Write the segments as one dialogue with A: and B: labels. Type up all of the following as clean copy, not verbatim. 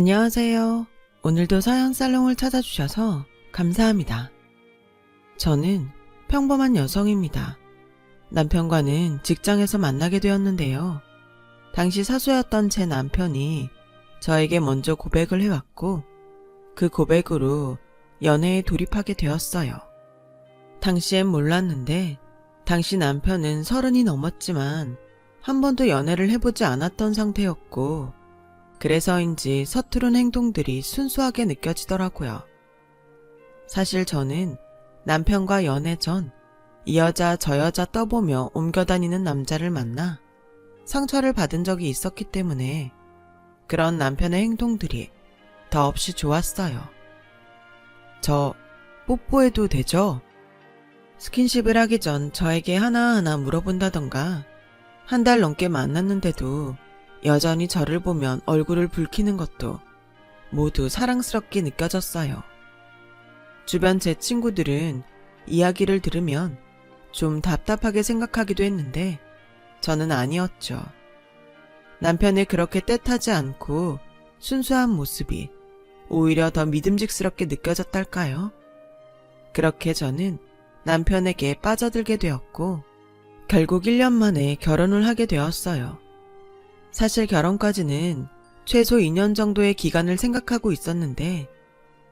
A: 안녕하세요. 오늘도 사연 살롱을 찾아주셔서 감사합니다. 저는 평범한 여성입니다. 남편과는 직장에서 만나게 되었는데요. 당시 사수였던 제 남편이 저에게 먼저 고백을 해왔고 그 고백으로 연애에 돌입하게 되었어요. 당시엔 몰랐는데 당시 남편은 30이 넘었지만 한 번도 연애를 해보지 않았던 상태였고 그래서인지 서투른 행동들이 순수하게 느껴지더라고요. 사실 저는 남편과 연애 전 이 여자 저 여자 떠보며 옮겨다니는 남자를 만나 상처를 받은 적이 있었기 때문에 그런 남편의 행동들이 더없이 좋았어요. 저 뽀뽀해도 되죠? 스킨십을 하기 전 저에게 하나하나 물어본다던가 한 달 넘게 만났는데도 여전히 저를 보면 얼굴을 붉히는 것도 모두 사랑스럽게 느껴졌어요. 주변 제 친구들은 이야기를 들으면 좀 답답하게 생각하기도 했는데 저는 아니었죠. 남편의 그렇게 떼타지 않고 순수한 모습이 오히려 더 믿음직스럽게 느껴졌달까요? 그렇게 저는 남편에게 빠져들게 되었고 결국 1년 만에 결혼을 하게 되었어요. 사실 결혼까지는 최소 2년 정도의 기간을 생각하고 있었는데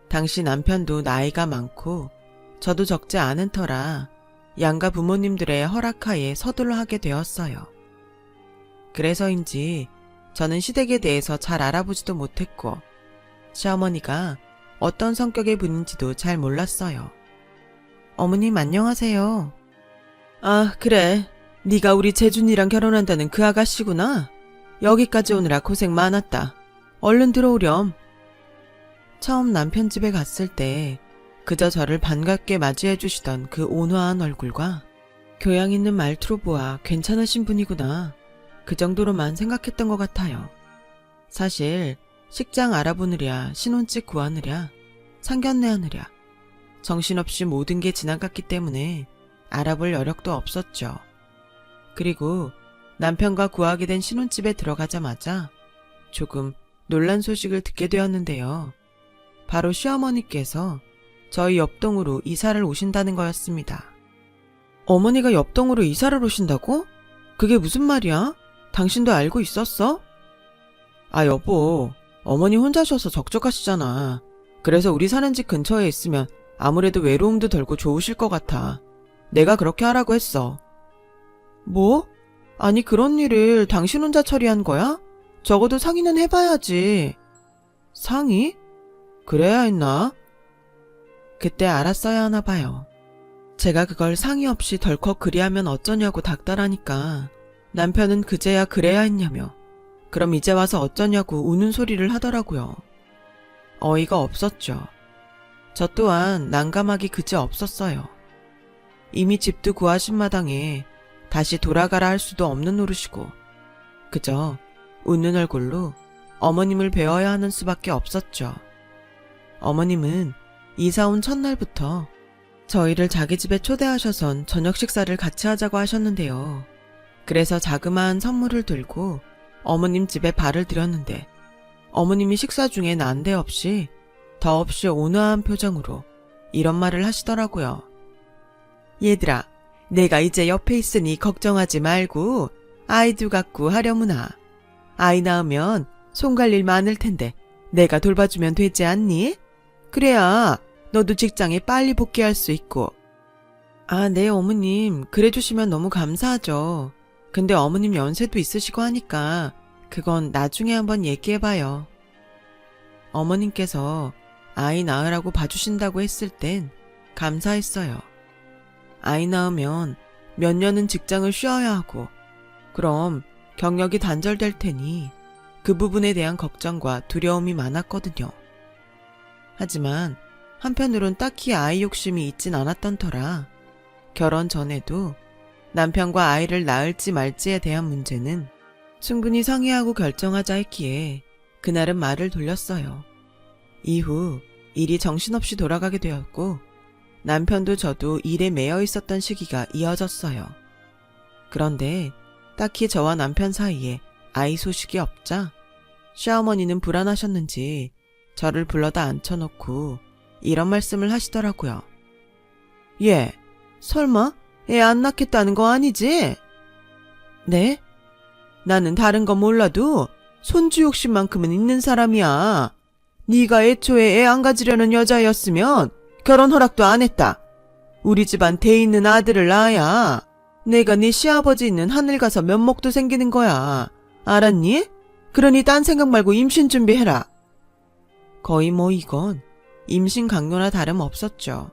A: 당시 남편도 나이가 많고 저도 적지 않은 터라 양가 부모님들의 허락하에 서둘러 하게 되었어요. 그래서인지 저는 시댁에 대해서 잘 알아보지도 못했고 시어머니가 어떤 성격의 분인지도 잘 몰랐어요. 어머님 안녕하세요. 아 그래, 네가 우리 재준이랑 결혼한다는 그 아가씨구나. 여기까지 오느라 고생 많았다. 얼른 들어오렴. 처음 남편 집에 갔을 때 그저 저를 반갑게 맞이해 주시던 그 온화한 얼굴과 교양 있는 말투로 보아 괜찮으신 분이구나. 그 정도로만 생각했던 것 같아요. 사실 식장 알아보느랴 신혼집 구하느랴 상견례 하느랴 정신없이 모든 게 지나갔기 때문에 알아볼 여력도 없었죠. 그리고 남편과 구하게 된 신혼집에 들어가자마자 조금 놀란 소식을 듣게 되었는데요. 바로 시어머니께서 저희 옆동으로 이사를 오신다는 거였습니다. 어머니가 옆동으로 이사를 오신다고? 그게 무슨 말이야? 당신도 알고 있었어? 아 여보, 어머니 혼자셔서 적적하시잖아. 그래서 우리 사는 집 근처에 있으면 아무래도 외로움도 덜고 좋으실 것 같아. 내가 그렇게 하라고 했어. 뭐? 아니 그런 일을 당신 혼자 처리한 거야? 적어도 상의는 해봐야지. 상의? 그래야 했나? 그때 알았어야 하나 봐요. 제가 그걸 상의 없이 덜컥 그리하면 어쩌냐고 닥달하니까 남편은 그제야 그래야 했냐며 그럼 이제 와서 어쩌냐고 우는 소리를 하더라고요. 어이가 없었죠. 저 또한 난감하기 그지 없었어요. 이미 집도 구하신 마당에 다시 돌아가라 할 수도 없는 노릇이고 그저 웃는 얼굴로 어머님을 배워야 하는 수밖에 없었죠. 어머님은 이사 온 첫날부터 저희를 자기 집에 초대하셔선 저녁 식사를 같이 하자고 하셨는데요. 그래서 자그마한 선물을 들고 어머님 집에 발을 들였는데 어머님이 식사 중에 난데없이 더없이 온화한 표정으로 이런 말을 하시더라고요. 얘들아, 내가 이제 옆에 있으니 걱정하지 말고 아이도 갖고 하려무나. 아이 낳으면 손 갈 일 많을 텐데 내가 돌봐주면 되지 않니? 그래야 너도 직장에 빨리 복귀할 수 있고. 아, 네 어머님, 그래 주시면 너무 감사하죠. 근데 어머님 연세도 있으시고 하니까 그건 나중에 한번 얘기해봐요. 어머님께서 아이 낳으라고 봐주신다고 했을 땐 감사했어요. 아이 낳으면 몇 년은 직장을 쉬어야 하고 그럼 경력이 단절될 테니 그 부분에 대한 걱정과 두려움이 많았거든요. 하지만 한편으론 딱히 아이 욕심이 있진 않았던 터라 결혼 전에도 남편과 아이를 낳을지 말지에 대한 문제는 충분히 상의하고 결정하자 했기에 그날은 말을 돌렸어요. 이후 일이 정신없이 돌아가게 되었고 남편도 저도 일에 매여 있었던 시기가 이어졌어요. 그런데 딱히 저와 남편 사이에 아이 소식이 없자 시어머니는 불안하셨는지 저를 불러다 앉혀놓고 이런 말씀을 하시더라고요. 얘, 설마 애 안 낳겠다는 거 아니지? 네? 나는 다른 건 몰라도 손주 욕심만큼은 있는 사람이야. 네가 애초에 애 안 가지려는 여자였으면 결혼 허락도 안 했다. 우리 집안 대 있는 아들을 낳아야 내가 네 시아버지 있는 하늘 가서 면목도 생기는 거야. 알았니? 그러니 딴 생각 말고 임신 준비해라. 거의 뭐 이건 임신 강요나 다름없었죠.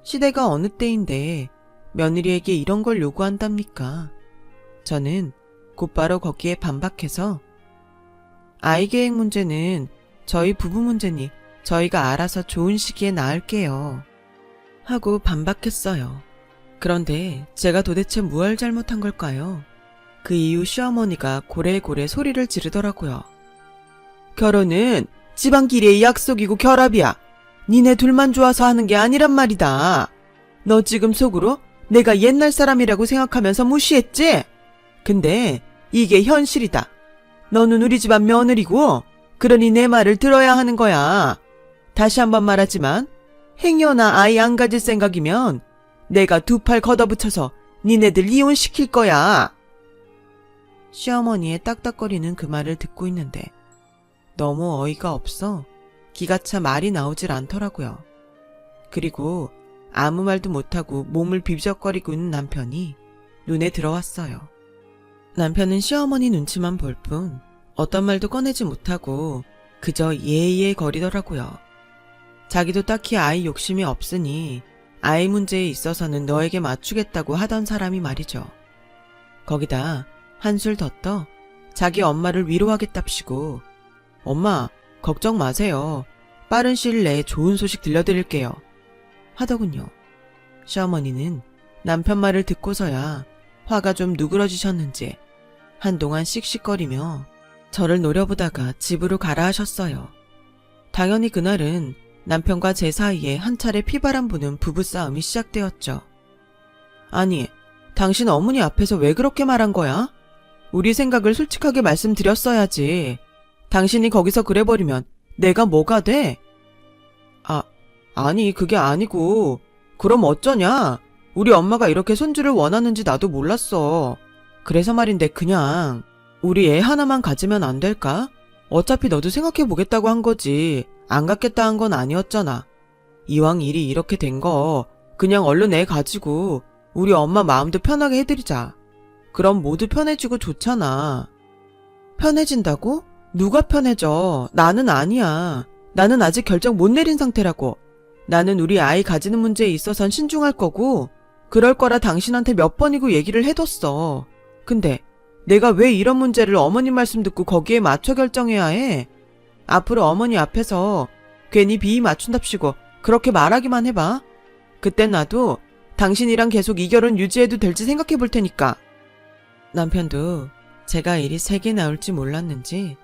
A: 시대가 어느 때인데 며느리에게 이런 걸 요구한답니까? 저는 곧바로 거기에 반박해서 아이 계획 문제는 저희 부부 문제니 저희가 알아서 좋은 시기에 낳을게요. 하고 반박했어요. 그런데 제가 도대체 무얼 잘못한 걸까요? 그 이후 시어머니가 고래고래 소리를 지르더라고요. 결혼은 집안끼리의 약속이고 결합이야. 니네 둘만 좋아서 하는 게 아니란 말이다. 너 지금 속으로 내가 옛날 사람이라고 생각하면서 무시했지? 근데 이게 현실이다. 너는 우리 집안 며느리고 그러니 내 말을 들어야 하는 거야. 다시 한번 말하지만 행여나 아이 안 가질 생각이면 내가 두 팔 걷어붙여서 니네들 이혼시킬 거야. 시어머니의 딱딱거리는 그 말을 듣고 있는데 너무 어이가 없어 기가 차 말이 나오질 않더라고요. 그리고 아무 말도 못하고 몸을 비비적거리고 있는 남편이 눈에 들어왔어요. 남편은 시어머니 눈치만 볼 뿐 어떤 말도 꺼내지 못하고 그저 예예 거리더라고요. 자기도 딱히 아이 욕심이 없으니 아이 문제에 있어서는 너에게 맞추겠다고 하던 사람이 말이죠. 거기다 한술 더 떠 자기 엄마를 위로하겠답시고 엄마 걱정 마세요. 빠른 시일 내에 좋은 소식 들려드릴게요. 하더군요. 시어머니는 남편 말을 듣고서야 화가 좀 누그러지셨는지 한동안 씩씩거리며 저를 노려보다가 집으로 가라 하셨어요. 당연히 그날은 남편과 제 사이에 한 차례 피바람 부는 부부싸움이 시작되었죠. 아니, 당신 어머니 앞에서 왜 그렇게 말한 거야? 우리 생각을 솔직하게 말씀드렸어야지. 당신이 거기서 그래버리면 내가 뭐가 돼? 아니 그게 아니고 그럼 어쩌냐? 우리 엄마가 이렇게 손주를 원하는지 나도 몰랐어. 그래서 말인데 그냥 우리 애 하나만 가지면 안 될까? 어차피 너도 생각해보겠다고 한 거지 안 갖겠다 한 건 아니었잖아. 이왕 일이 이렇게 된 거 그냥 얼른 애 가지고 우리 엄마 마음도 편하게 해드리자. 그럼 모두 편해지고 좋잖아. 편해진다고? 누가 편해져? 나는 아니야. 나는 아직 결정 못 내린 상태라고. 나는 우리 아이 가지는 문제에 있어선 신중할 거고 그럴 거라 당신한테 몇 번이고 얘기를 해뒀어. 근데 내가 왜 이런 문제를 어머님 말씀 듣고 거기에 맞춰 결정해야 해? 앞으로 어머니 앞에서 괜히 비위 맞춘답시고 그렇게 말하기만 해봐. 그땐 나도 당신이랑 계속 이 결혼 유지해도 될지 생각해 볼 테니까. 남편도 제가 일이 세게 나올지 몰랐는지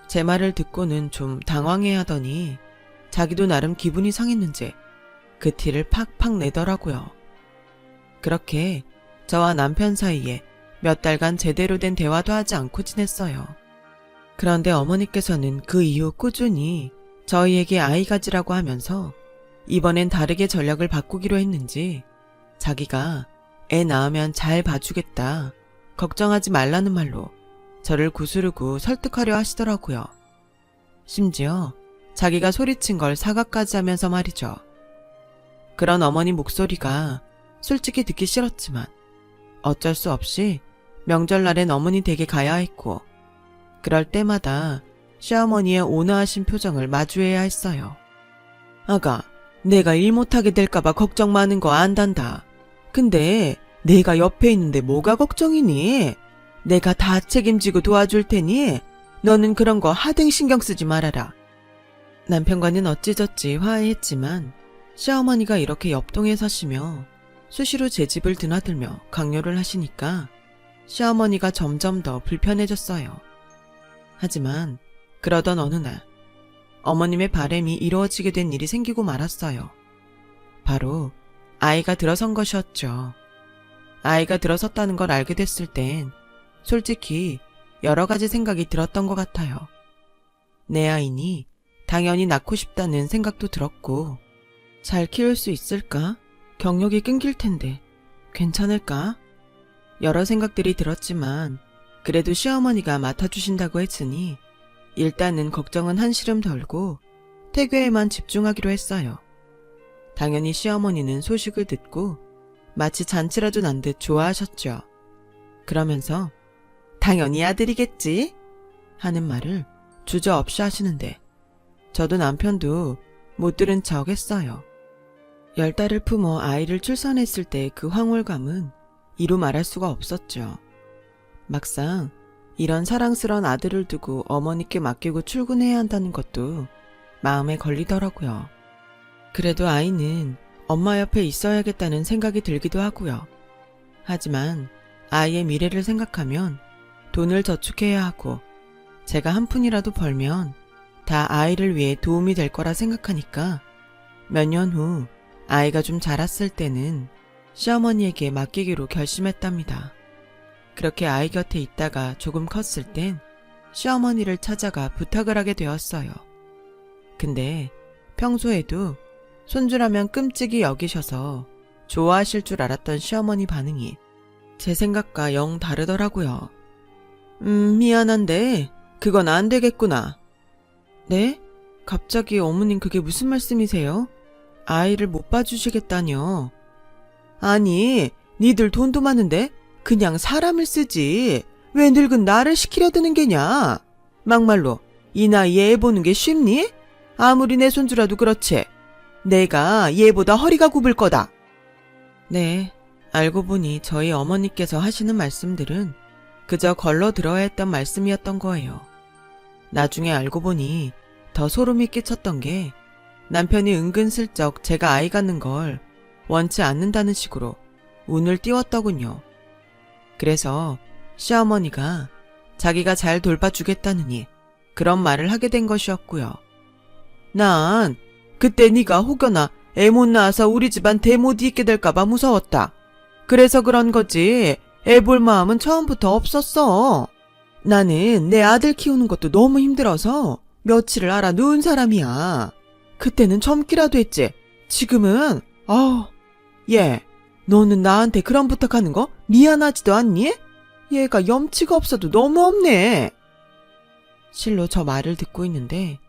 A: 제 말을 듣고는 좀 당황해하더니 자기도 나름 기분이 상했는지 그 티를 팍팍 내더라고요. 그렇게 저와 남편 사이에 몇 달간 제대로 된 대화도 하지 않고 지냈어요. 그런데 어머니께서는 그 이후 꾸준히 저희에게 아이 가지라고 하면서 이번엔 다르게 전략을 바꾸기로 했는지 자기가 애 낳으면 잘 봐주겠다, 걱정하지 말라는 말로 저를 구스르고 설득하려 하시더라고요. 심지어 자기가 소리친 걸 사과까지 하면서 말이죠. 그런 어머니 목소리가 솔직히 듣기 싫었지만 어쩔 수 없이 명절날엔 어머니 댁에 가야 했고 그럴 때마다 시어머니의 온화하신 표정을 마주해야 했어요. 아가, 내가 일 못하게 될까봐 걱정 많은 거 안단다. 근데 내가 옆에 있는데 뭐가 걱정이니? 내가 다 책임지고 도와줄 테니 너는 그런 거 하등 신경 쓰지 말아라. 남편과는 어찌저찌 화해했지만 시어머니가 이렇게 옆동에 서시며 수시로 제 집을 드나들며 강요를 하시니까 시어머니가 점점 더 불편해졌어요. 하지만 그러던 어느 날 어머님의 바람이 이루어지게 된 일이 생기고 말았어요. 바로 아이가 들어선 것이었죠. 아이가 들어섰다는 걸 알게 됐을 땐 솔직히 여러 가지 생각이 들었던 것 같아요. 내 아이니 당연히 낳고 싶다는 생각도 들었고, 잘 키울 수 있을까? 경력이 끊길 텐데 괜찮을까? 여러 생각들이 들었지만 그래도 시어머니가 맡아주신다고 했으니 일단은 걱정은 한시름 덜고 태교에만 집중하기로 했어요. 당연히 시어머니는 소식을 듣고 마치 잔치라도 난 듯 좋아하셨죠. 그러면서 당연히 아들이겠지 하는 말을 주저없이 하시는데 저도 남편도 못 들은 척 했어요. 10달을 품어 아이를 출산했을 때 그 황홀감은 이루 말할 수가 없었죠. 막상 이런 사랑스러운 아들을 두고 어머니께 맡기고 출근해야 한다는 것도 마음에 걸리더라고요. 그래도 아이는 엄마 옆에 있어야겠다는 생각이 들기도 하고요. 하지만 아이의 미래를 생각하면 돈을 저축해야 하고 제가 한 푼이라도 벌면 다 아이를 위해 도움이 될 거라 생각하니까 몇 년 후 아이가 좀 자랐을 때는 시어머니에게 맡기기로 결심했답니다. 그렇게 아이 곁에 있다가 조금 컸을 땐 시어머니를 찾아가 부탁을 하게 되었어요. 근데 평소에도 손주라면 끔찍이 여기셔서 좋아하실 줄 알았던 시어머니 반응이 제 생각과 영 다르더라고요. 미안한데 그건 안 되겠구나. 네? 갑자기 어머님 그게 무슨 말씀이세요? 아이를 못 봐주시겠다뇨. 아니, 니들 돈도 많은데 그냥 사람을 쓰지 왜 늙은 나를 시키려 드는 게냐? 막말로 이 나이에 애 보는 게 쉽니? 아무리 내 손주라도 그렇지. 내가 얘보다 허리가 굽을 거다. 네, 알고 보니 저희 어머니께서 하시는 말씀들은 그저 걸러 들어야 했던 말씀이었던 거예요. 나중에 알고 보니 더 소름이 끼쳤던 게 남편이 은근슬쩍 제가 아이 갖는 걸 원치 않는다는 식으로 운을 띄웠더군요. 그래서 시어머니가 자기가 잘 돌봐주겠다느니 그런 말을 하게 된 것이었고요. 난 그때 네가 혹여나 애 못 낳아서 우리 집안 대 못 잇게 될까봐 무서웠다. 그래서 그런 거지 애 볼 마음은 처음부터 없었어. 나는 내 아들 키우는 것도 너무 힘들어서 며칠을 알아 누운 사람이야. 그때는 참기라도 했지. 지금은 얘 너는 나한테 그런 부탁하는 거 미안하지도 않니? 얘가 염치가 없어도 너무 없네. 실로 저 말을 듣고 있는데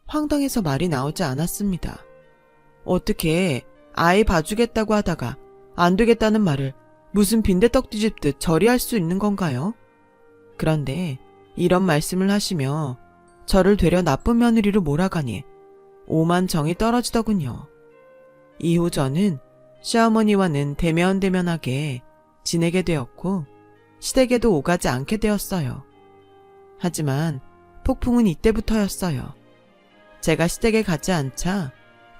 A: 황당해서 말이 나오지 않았습니다. 어떻게 아이 봐주겠다고 하다가 안 되겠다는 말을 무슨 빈대떡 뒤집듯 저리할 수 있는 건가요? 그런데 이런 말씀을 하시며 저를 되려 나쁜 며느리로 몰아가니 오만 정이 떨어지더군요. 이후 저는 시어머니와는 대면대면하게 지내게 되었고 시댁에도 오가지 않게 되었어요. 하지만 폭풍은 이때부터였어요. 제가 시댁에 가지 않자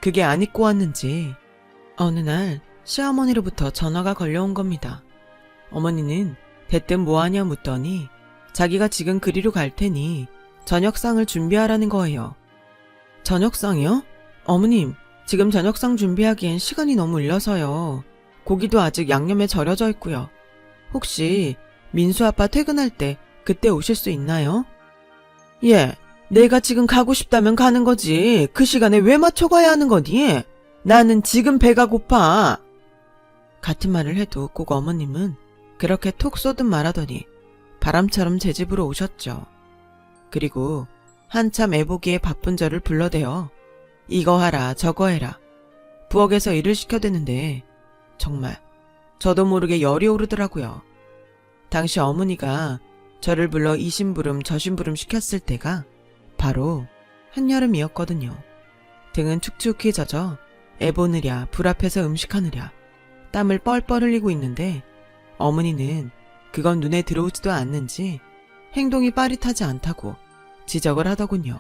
A: 그게 안 잊고 왔는지 어느 날 시어머니로부터 전화가 걸려온 겁니다. 어머니는 대뜸 뭐하냐 묻더니 자기가 지금 그리로 갈 테니 저녁상을 준비하라는 거예요. 저녁상이요? 어머님, 지금 저녁상 준비하기엔 시간이 너무 일러서요. 고기도 아직 양념에 절여져 있고요. 혹시 민수 아빠 퇴근할 때 그때 오실 수 있나요? 예, 내가 지금 가고 싶다면 가는 거지. 그 시간에 왜 맞춰가야 하는 거니? 나는 지금 배가 고파. 같은 말을 해도 꼭 어머님은 그렇게 톡 쏘듯 말하더니 바람처럼 제 집으로 오셨죠. 그리고 한참 애보기에 바쁜 저를 불러대어 이거 하라 저거 해라 부엌에서 일을 시켜대는데 정말 저도 모르게 열이 오르더라고요. 당시 어머니가 저를 불러 이 심부름 저 심부름 시켰을 때가 바로 한여름이었거든요. 등은 축축히 젖어 애 보느랴 불 앞에서 음식하느랴 땀을 뻘뻘 흘리고 있는데 어머니는 그건 눈에 들어오지도 않는지 행동이 빠릿하지 않다고 지적을 하더군요.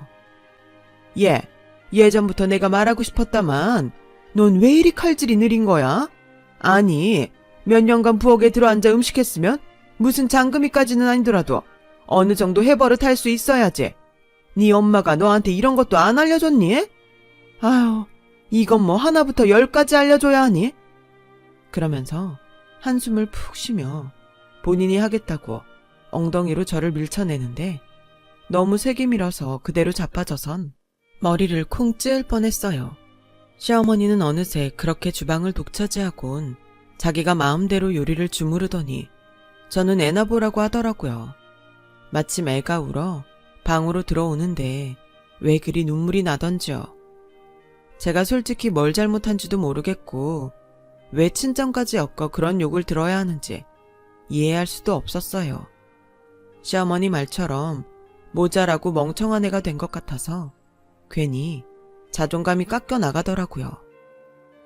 A: 예전부터 내가 말하고 싶었다만 넌 왜 이리 칼질이 느린 거야? 아니 몇 년간 부엌에 들어앉아 음식했으면 무슨 장금이까지는 아니더라도 어느 정도 해버릇 할 수 있어야지. 네 엄마가 너한테 이런 것도 안 알려줬니? 아유 이건 뭐 하나부터 10까지 알려줘야 하니? 그러면서 한숨을 푹 쉬며 본인이 하겠다고 엉덩이로 저를 밀쳐내는데 너무 세게 밀어서 그대로 자빠져선 머리를 콩 찌을 뻔했어요. 시어머니는 어느새 그렇게 주방을 독차지하곤 자기가 마음대로 요리를 주무르더니 저는 애나 보라고 하더라고요. 마침 애가 울어 방으로 들어오는데 왜 그리 눈물이 나던지요. 제가 솔직히 뭘 잘못한지도 모르겠고 왜 친정까지 엮어 그런 욕을 들어야 하는지 이해할 수도 없었어요. 시어머니 말처럼 모자라고 멍청한 애가 된 것 같아서 괜히 자존감이 깎여 나가더라고요.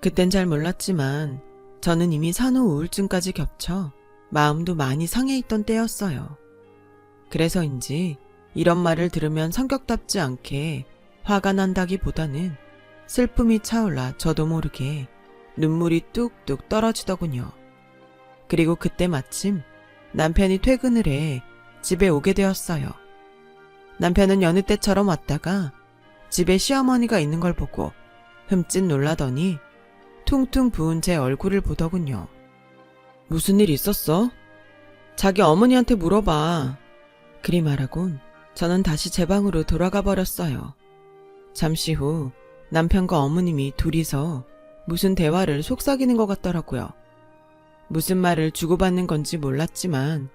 A: 그땐 잘 몰랐지만 저는 이미 산후 우울증까지 겹쳐 마음도 많이 상해 있던 때였어요. 그래서인지 이런 말을 들으면 성격답지 않게 화가 난다기보다는 슬픔이 차올라 저도 모르게 눈물이 뚝뚝 떨어지더군요. 그리고 그때 마침 남편이 퇴근을 해 집에 오게 되었어요. 남편은 여느 때처럼 왔다가 집에 시어머니가 있는 걸 보고 흠칫 놀라더니 퉁퉁 부은 제 얼굴을 보더군요. 무슨 일 있었어? 자기 어머니한테 물어봐. 그리 말하곤 저는 다시 제 방으로 돌아가 버렸어요. 잠시 후 남편과 어머님이 둘이서 무슨 대화를 속삭이는 것 같더라고요. 무슨 말을 주고받는 건지 몰랐지만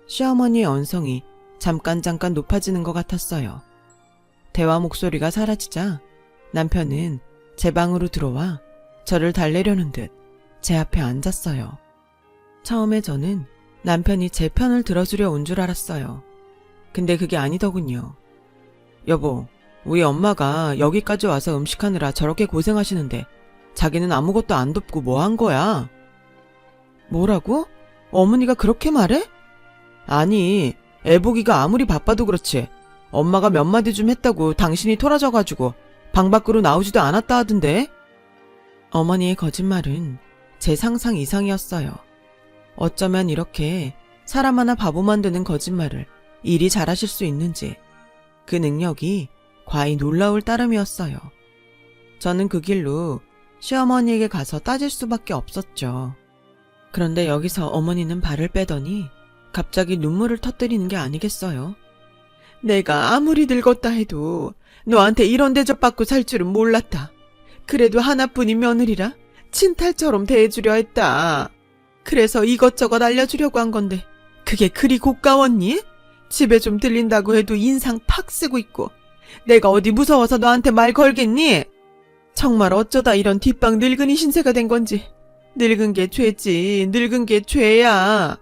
A: 시어머니의 언성이 잠깐 높아지는 것 같았어요. 대화 목소리가 사라지자 남편은 제 방으로 들어와 저를 달래려는 듯 제 앞에 앉았어요. 처음에 저는 남편이 제 편을 들어주려 온 줄 알았어요. 근데 그게 아니더군요. 여보, 우리 엄마가 여기까지 와서 음식하느라 저렇게 고생하시는데 자기는 아무것도 안 돕고 뭐 한 거야? 뭐라고? 어머니가 그렇게 말해? 아니, 애보기가 아무리 바빠도 그렇지 엄마가 몇 마디 좀 했다고 당신이 토라져가지고 방 밖으로 나오지도 않았다 하던데? 어머니의 거짓말은 제 상상 이상이었어요. 어쩌면 이렇게 사람 하나 바보 만드는 거짓말을 이리 잘하실 수 있는지 그 능력이 과히 놀라울 따름이었어요. 저는 그 길로 시어머니에게 가서 따질 수밖에 없었죠. 그런데 여기서 어머니는 발을 빼더니 갑자기 눈물을 터뜨리는 게 아니겠어요? 내가 아무리 늙었다 해도 너한테 이런 대접받고 살 줄은 몰랐다. 그래도 하나뿐인 며느리라 친탈처럼 대해주려 했다. 그래서 이것저것 알려주려고 한 건데 그게 그리 고가웠니? 집에 좀 들린다고 해도 인상 팍 쓰고 있고 내가 어디 무서워서 너한테 말 걸겠니? 정말 어쩌다 이런 뒷방 늙은이 신세가 된 건지. 늙은 게 죄지, 늙은 게 죄야.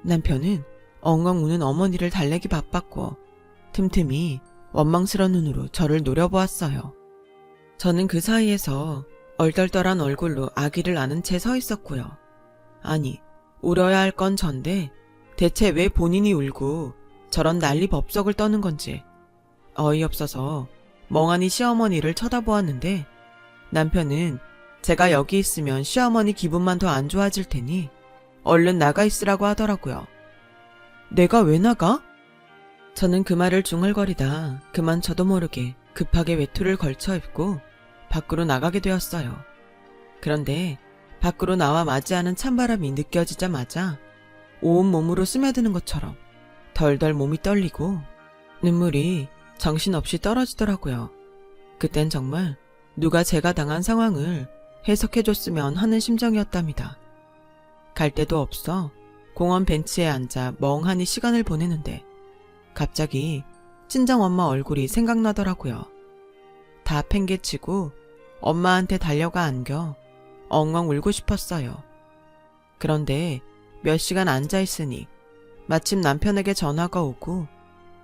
A: 남편은 엉엉 우는 어머니를 달래기 바빴고 틈틈이 원망스러운 눈으로 저를 노려보았어요. 저는 그 사이에서 얼떨떨한 얼굴로 아기를 안은 채 서 있었고요. 아니, 울어야 할 건 전데 대체 왜 본인이 울고 저런 난리 법석을 떠는 건지 어이없어서 멍하니 시어머니를 쳐다보았는데 남편은 제가 여기 있으면 시어머니 기분만 더 안 좋아질 테니 얼른 나가 있으라고 하더라고요. 내가 왜 나가? 저는 그 말을 중얼거리다 그만 저도 모르게 급하게 외투를 걸쳐 입고 밖으로 나가게 되었어요. 그런데 밖으로 나와 맞이하는 찬바람이 느껴지자마자 온몸으로 스며드는 것처럼 덜덜 몸이 떨리고 눈물이 정신없이 떨어지더라고요. 그땐 정말 누가 제가 당한 상황을 해석해줬으면 하는 심정이었답니다. 갈 데도 없어 공원 벤치에 앉아 멍하니 시간을 보내는데 갑자기 친정엄마 얼굴이 생각나더라고요. 다 팽개치고 엄마한테 달려가 안겨 엉엉 울고 싶었어요. 그런데 몇 시간 앉아있으니 마침 남편에게 전화가 오고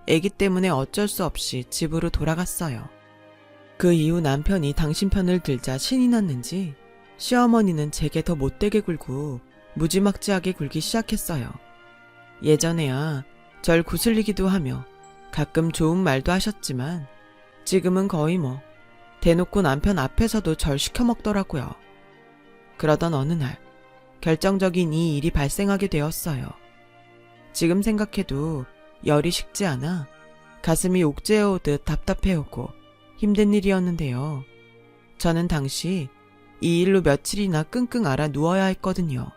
A: 아기 때문에 어쩔 수 없이 집으로 돌아갔어요. 그 이후 남편이 당신 편을 들자 신이 났는지 시어머니는 제게 더 못되게 굴고 무지막지하게 굴기 시작했어요. 예전에야 절 구슬리기도 하며 가끔 좋은 말도 하셨지만 지금은 거의 대놓고 남편 앞에서도 절 시켜먹더라고요. 그러던 어느 날 결정적인 이 일이 발생하게 되었어요. 지금 생각해도 열이 식지 않아 가슴이 옥죄어오듯 답답해오고 힘든 일이었는데요. 저는 당시 이 일로 며칠이나 끙끙 앓아 누워야 했거든요.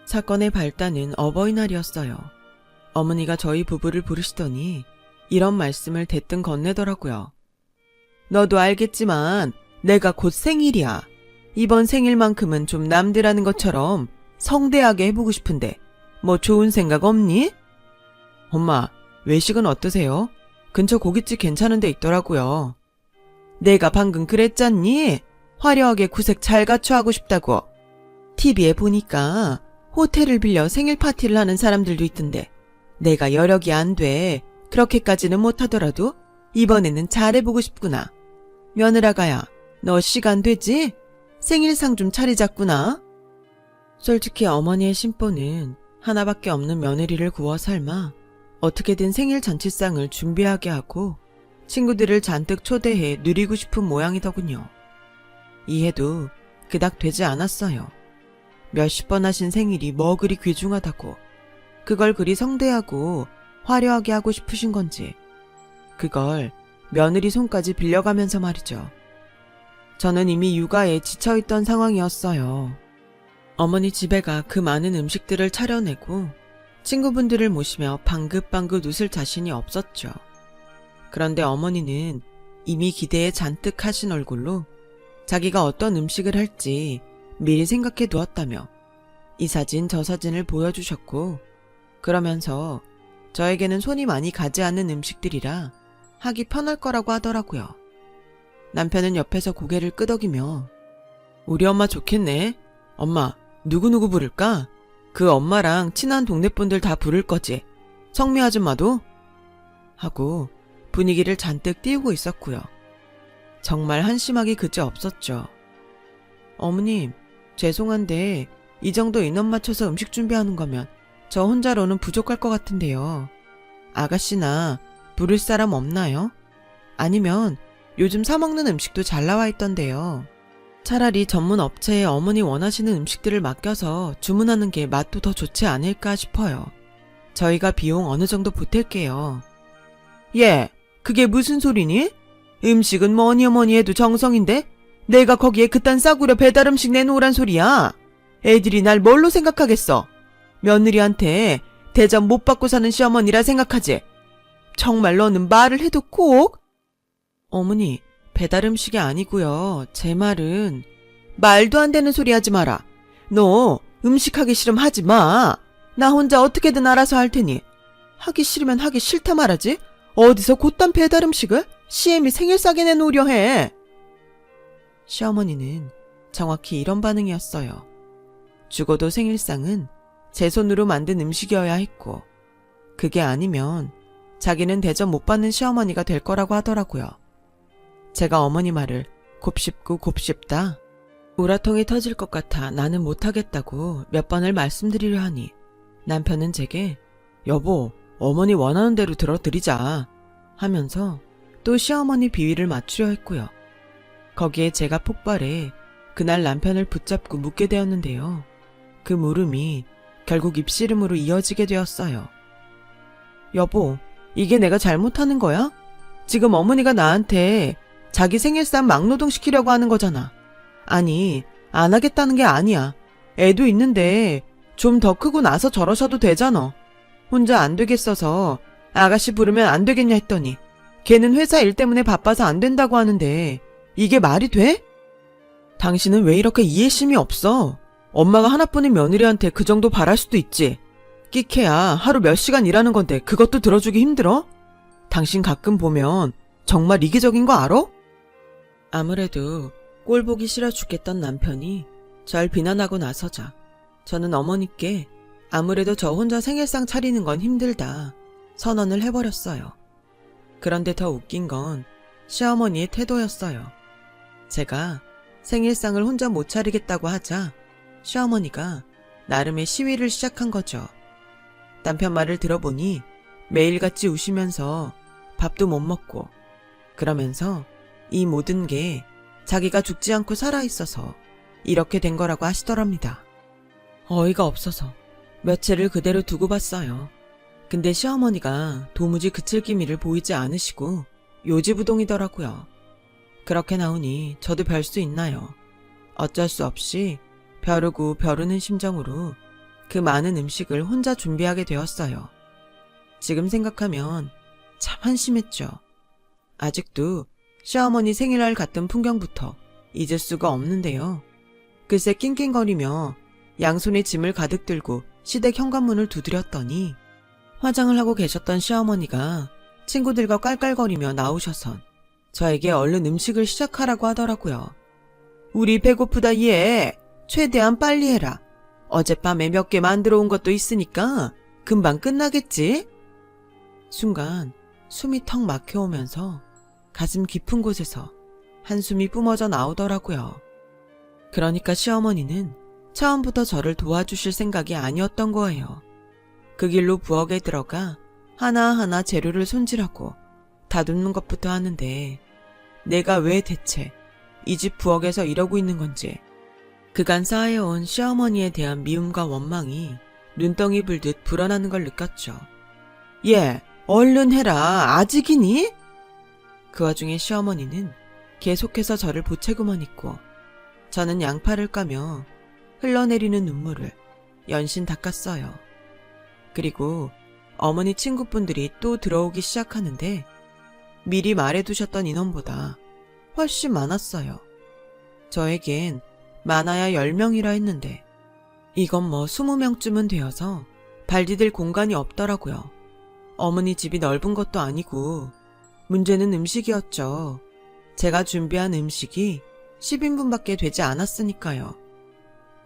A: 사건의 발단은 어버이날이었어요. 어머니가 저희 부부를 부르시더니 이런 말씀을 대뜸 건네더라고요. 너도 알겠지만 내가 곧 생일이야. 이번 생일만큼은 좀 남들 하는 것처럼 성대하게 해보고 싶은데 뭐 좋은 생각 없니? 엄마, 외식은 어떠세요? 근처 고깃집 괜찮은 데 있더라고요. 내가 방금 그랬잖니? 화려하게 구색 잘 갖춰 하고 싶다고. TV에 보니까 호텔을 빌려 생일 파티를 하는 사람들도 있던데 내가 여력이 안 돼. 그렇게까지는 못하더라도 이번에는 잘해보고 싶구나. 며느라가야, 너 시간 되지? 생일상 좀 차리자꾸나. 솔직히 어머니의 심보는 하나밖에 없는 며느리를 구워 삶아 어떻게든 생일 잔치상을 준비하게 하고 친구들을 잔뜩 초대해 누리고 싶은 모양이더군요. 이해도 그닥 되지 않았어요. 몇십 번 하신 생일이 뭐 그리 귀중하다고 그걸 그리 성대하고 화려하게 하고 싶으신 건지 그걸 며느리 손까지 빌려가면서 말이죠. 저는 이미 육아에 지쳐있던 상황이었어요. 어머니 집에 가 그 많은 음식들을 차려내고 친구분들을 모시며 방긋방긋 웃을 자신이 없었죠. 그런데 어머니는 이미 기대에 잔뜩 하신 얼굴로 자기가 어떤 음식을 할지 미리 생각해 두었다며 이 사진 저 사진을 보여주셨고 그러면서 저에게는 손이 많이 가지 않는 음식들이라 하기 편할 거라고 하더라고요. 남편은 옆에서 고개를 끄덕이며 우리 엄마 좋겠네. 엄마 누구누구 부를까? 그 엄마랑 친한 동네 분들 다 부를 거지. 성미 아줌마도? 하고 분위기를 잔뜩 띄우고 있었고요. 정말 한심하기 그지 없었죠. 어머님, 죄송한데 이 정도 인원 맞춰서 음식 준비하는 거면 저 혼자로는 부족할 것 같은데요. 아가씨나 부를 사람 없나요? 아니면 요즘 사 먹는 음식도 잘 나와 있던데요. 차라리 전문 업체에 어머니 원하시는 음식들을 맡겨서 주문하는 게 맛도 더 좋지 않을까 싶어요. 저희가 비용 어느 정도 보탤게요. 예, 그게 무슨 소리니? 음식은 뭐니 해도 정성인데 내가 거기에 그딴 싸구려 배달 음식 내놓으란 소리야. 애들이 날 뭘로 생각하겠어. 며느리한테 대접 못 받고 사는 시어머니라 생각하지. 정말 너는 말을 해도 꼭? 어머니, 배달 음식이 아니고요. 제 말은 말도 안 되는 소리 하지 마라. 너 음식 하기 싫으면 하지 마. 나 혼자 어떻게든 알아서 할 테니. 하기 싫으면 하기 싫다 말하지. 어디서 곧단 배달 음식을 CM이 생일 싸게 내놓으려 해. 시어머니는 정확히 이런 반응이었어요. 죽어도 생일상은 제 손으로 만든 음식이어야 했고 그게 아니면 자기는 대접 못 받는 시어머니가 될 거라고 하더라고요. 제가 어머니 말을 곱씹고 곱씹다 우라통이 터질 것 같아 나는 못하겠다고 몇 번을 말씀드리려 하니 남편은 제게 여보, 어머니 원하는 대로 들어드리자 하면서 또 시어머니 비위를 맞추려 했고요. 거기에 제가 폭발해 그날 남편을 붙잡고 묻게 되었는데요. 그 물음이 결국 입씨름으로 이어지게 되었어요. 여보, 이게 내가 잘못하는 거야? 지금 어머니가 나한테 자기 생일상 막노동 시키려고 하는 거잖아. 아니, 안 하겠다는 게 아니야. 애도 있는데 좀 더 크고 나서 저러셔도 되잖아. 혼자 안 되겠어서 아가씨 부르면 안 되겠냐 했더니 걔는 회사 일 때문에 바빠서 안 된다고 하는데 이게 말이 돼? 당신은 왜 이렇게 이해심이 없어? 엄마가 하나뿐인 며느리한테 그 정도 바랄 수도 있지. 끼케야 하루 몇 시간 일하는 건데 그것도 들어주기 힘들어? 당신 가끔 보면 정말 이기적인 거 알아? 아무래도 꼴 보기 싫어 죽겠던 남편이 절 비난하고 나서자 저는 어머니께 아무래도 저 혼자 생일상 차리는 건 힘들다 선언을 해버렸어요. 그런데 더 웃긴 건 시어머니의 태도였어요. 제가 생일상을 혼자 못 차리겠다고 하자 시어머니가 나름의 시위를 시작한 거죠. 남편 말을 들어보니 매일같이 우시면서 밥도 못 먹고 그러면서 이 모든 게 자기가 죽지 않고 살아있어서 이렇게 된 거라고 하시더랍니다. 어이가 없어서 며칠을 그대로 두고 봤어요. 근데 시어머니가 도무지 그칠 기미를 보이지 않으시고 요지부동이더라고요. 그렇게 나오니 저도 별 수 있나요? 어쩔 수 없이 벼르고 벼르는 심정으로 그 많은 음식을 혼자 준비하게 되었어요. 지금 생각하면 참 한심했죠. 아직도 시어머니 생일날 갔던 풍경부터 잊을 수가 없는데요. 글쎄 낑낑거리며 양손에 짐을 가득 들고 시댁 현관문을 두드렸더니 화장을 하고 계셨던 시어머니가 친구들과 깔깔거리며 나오셔선 저에게 얼른 음식을 시작하라고 하더라고요. 우리 배고프다 얘. 최대한 빨리 해라. 어젯밤에 몇 개 만들어 온 것도 있으니까 금방 끝나겠지? 순간 숨이 턱 막혀오면서 가슴 깊은 곳에서 한숨이 뿜어져 나오더라고요. 그러니까 시어머니는 처음부터 저를 도와주실 생각이 아니었던 거예요. 그 길로 부엌에 들어가 하나하나 재료를 손질하고 다듬는 것부터 하는데 내가 왜 대체 이 집 부엌에서 이러고 있는 건지 그간 쌓여온 시어머니에 대한 미움과 원망이 눈덩이 불듯 불어나는 걸 느꼈죠. 얘, 얼른 해라. 아직이니? 그 와중에 시어머니는 계속해서 저를 보채고만 있고 저는 양팔을 까며 흘러내리는 눈물을 연신 닦았어요. 그리고 어머니 친구분들이 또 들어오기 시작하는데 미리 말해두셨던 인원보다 훨씬 많았어요. 저에겐 많아야 10명이라 했는데 이건 뭐 20명쯤은 되어서 발 디딜 공간이 없더라고요. 어머니 집이 넓은 것도 아니고 문제는 음식이었죠. 제가 준비한 음식이 10인분밖에 되지 않았으니까요.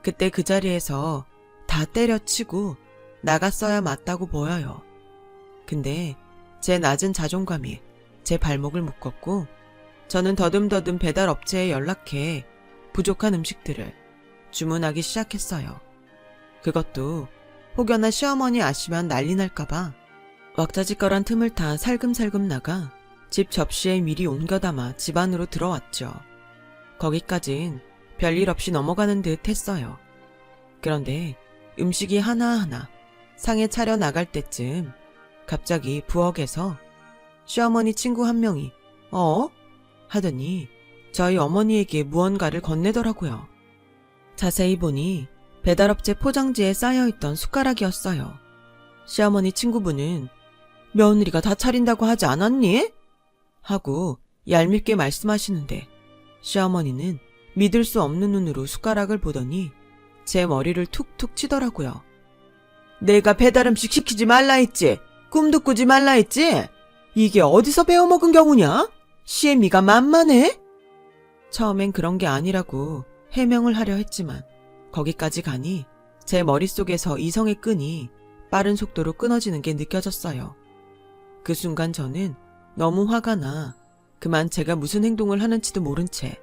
A: 그때 그 자리에서 다 때려치고 나갔어야 맞다고 보여요. 근데 제 낮은 자존감이 제 발목을 묶었고 저는 더듬더듬 배달 업체에 연락해 부족한 음식들을 주문하기 시작했어요. 그것도 혹여나 시어머니 아시면 난리 날까봐 왁자지껄한 틈을 타 살금살금 나가 집 접시에 미리 옮겨 담아 집 안으로 들어왔죠. 거기까진 별일 없이 넘어가는 듯 했어요. 그런데 음식이 하나하나 상에 차려 나갈 때쯤 갑자기 부엌에서 시어머니 친구 한 명이 하더니 저희 어머니에게 무언가를 건네더라고요. 자세히 보니 배달업체 포장지에 쌓여있던 숟가락이었어요. 시어머니 친구분은 며느리가 다 차린다고 하지 않았니? 하고 얄밉게 말씀하시는데 시어머니는 믿을 수 없는 눈으로 숟가락을 보더니 제 머리를 툭툭 치더라고요. 내가 배달음식 시키지 말라 했지? 꿈도 꾸지 말라 했지? 이게 어디서 배워먹은 경우냐? 시애미가 만만해? 처음엔 그런 게 아니라고 해명을 하려 했지만 거기까지 가니 제 머릿속에서 이성의 끈이 빠른 속도로 끊어지는 게 느껴졌어요. 그 순간 저는 너무 화가 나 그만 제가 무슨 행동을 하는지도 모른 채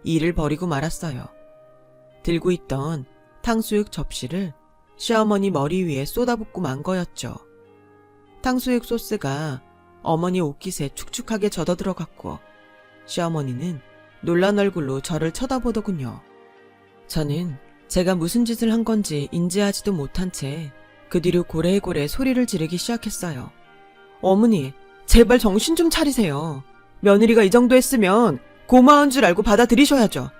A: 일을 버리고 말았어요. 들고 있던 탕수육 접시를 시어머니 머리 위에 쏟아붓고 만 거였죠. 탕수육 소스가 어머니 옷깃에 축축하게 젖어들어갔고 시어머니는 놀란 얼굴로 저를 쳐다보더군요. 저는 제가 무슨 짓을 한 건지 인지하지도 못한 채 그 뒤로 고래고래 소리를 지르기 시작했어요. 어머니, 제발 정신 좀 차리세요. 며느리가 이 정도 했으면 고마운 줄 알고 받아들이셔야죠.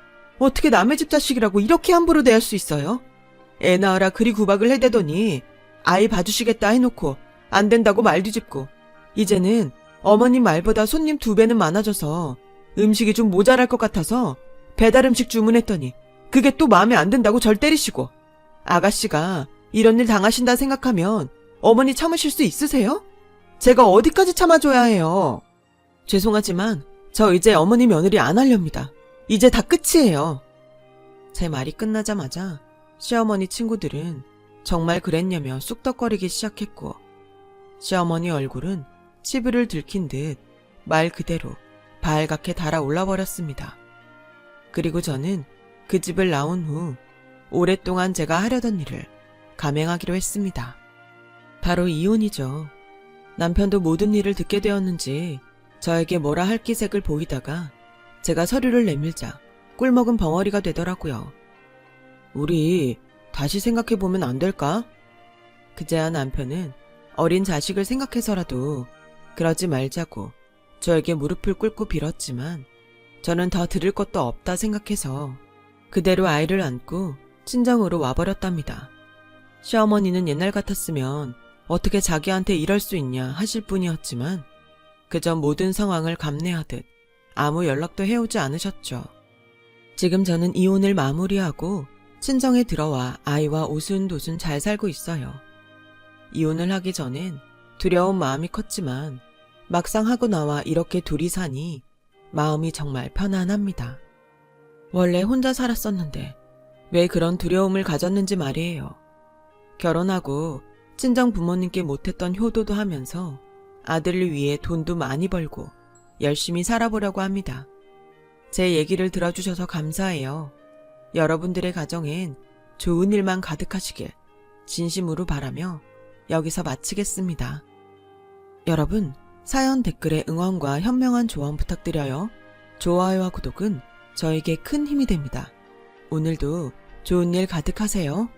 A: 어떻게 남의 집 자식이라고 이렇게 함부로 대할 수 있어요? 애 낳으라 그리 구박을 해대더니 아이 봐주시겠다 해놓고 안 된다고 말 뒤집고 이제는 어머님 말보다 손님 2배는 많아져서 음식이 좀 모자랄 것 같아서 배달음식 주문했더니 그게 또 마음에 안 든다고 절 때리시고 아가씨가 이런 일 당하신다 생각하면 어머니 참으실 수 있으세요? 제가 어디까지 참아줘야 해요? 죄송하지만 저 이제 어머니 며느리 안 하렵니다. 이제 다 끝이에요. 제 말이 끝나자마자 시어머니 친구들은 정말 그랬냐며 쑥덕거리기 시작했고 시어머니 얼굴은 치부를 들킨 듯 말 그대로 발갛게 달아올라 버렸습니다. 그리고 저는 그 집을 나온 후 오랫동안 제가 하려던 일을 감행하기로 했습니다. 바로 이혼이죠. 남편도 모든 일을 듣게 되었는지 저에게 뭐라 할 기색을 보이다가 제가 서류를 내밀자 꿀먹은 벙어리가 되더라고요. 우리 다시 생각해보면 안 될까? 그제야 남편은 어린 자식을 생각해서라도 그러지 말자고 저에게 무릎을 꿇고 빌었지만 저는 더 들을 것도 없다 생각해서 그대로 아이를 안고 친정으로 와버렸답니다. 시어머니는 옛날 같았으면 어떻게 자기한테 이럴 수 있냐 하실 뿐이었지만 그저 모든 상황을 감내하듯 아무 연락도 해오지 않으셨죠. 지금 저는 이혼을 마무리하고 친정에 들어와 아이와 오순도순 잘 살고 있어요. 이혼을 하기 전엔 두려운 마음이 컸지만 막상 하고 나와 이렇게 둘이 사니 마음이 정말 편안합니다. 원래 혼자 살았었는데 왜 그런 두려움을 가졌는지 말이에요. 결혼하고 친정 부모님께 못했던 효도도 하면서 아들을 위해 돈도 많이 벌고 열심히 살아보려고 합니다. 제 얘기를 들어주셔서 감사해요. 여러분들의 가정엔 좋은 일만 가득하시길 진심으로 바라며 여기서 마치겠습니다. 여러분, 사연 댓글에 응원과 현명한 조언 부탁드려요. 좋아요와 구독은 저에게 큰 힘이 됩니다. 오늘도 좋은 일 가득하세요.